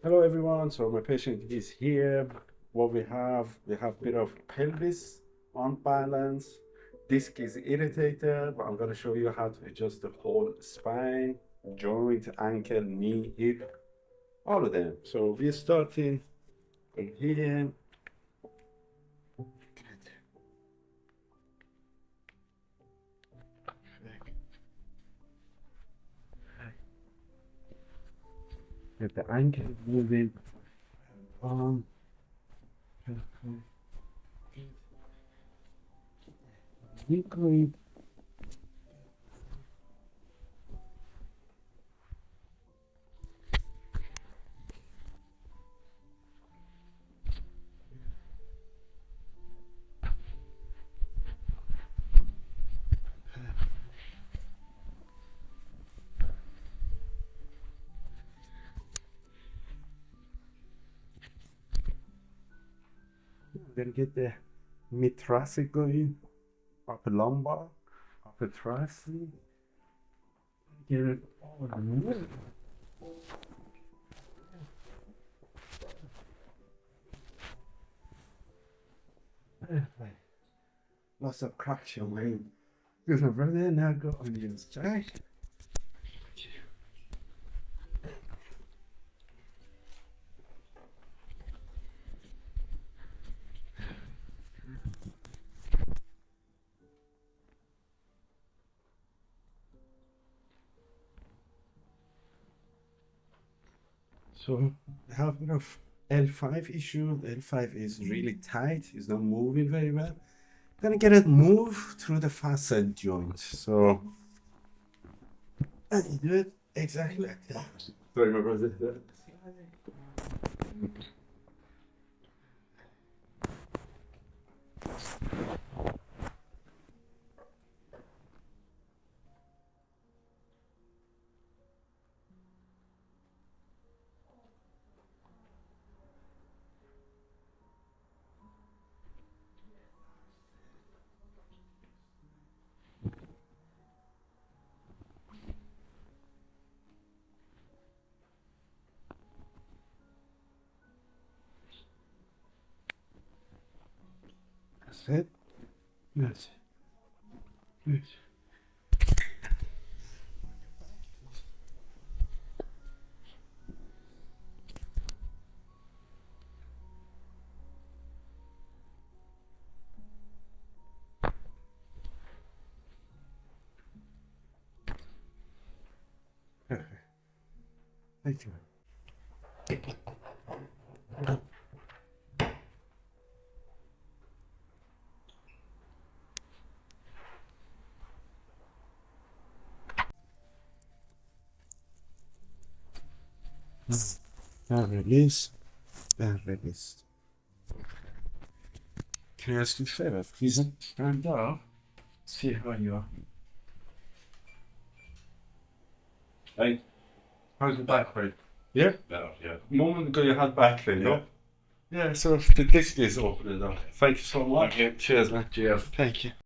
Hello everyone, so my patient is here. What we have a bit of pelvis unbalance, disc is irritated, but I'm going to show you how to adjust the whole spine, joint, ankle, knee, hip, all of them. So we're starting from here. Get the ankle moving. Weekly. We're gonna get the mid thoracic going, upper lumbar, upper thoracic. Get it all. Lots of traction, man. Because my brother now got on the inside. So I have a bit of L5 issue. The L5 is really tight, it's not moving very well. I'm gonna get it move through the facet joint. So and you do it exactly like that. Sorry, my brother. That's it. Good. Good. Perfect. Thank you. And release. And release. Can I ask you a favor? Please stand up. See how you are. Hey, how's the back pain? Yeah? Better, yeah. A moment ago you had back pain, Yeah. no? Yeah, so the disc is opening up. Thank you so much. Thank you. Cheers, man. Cheers. Thank you.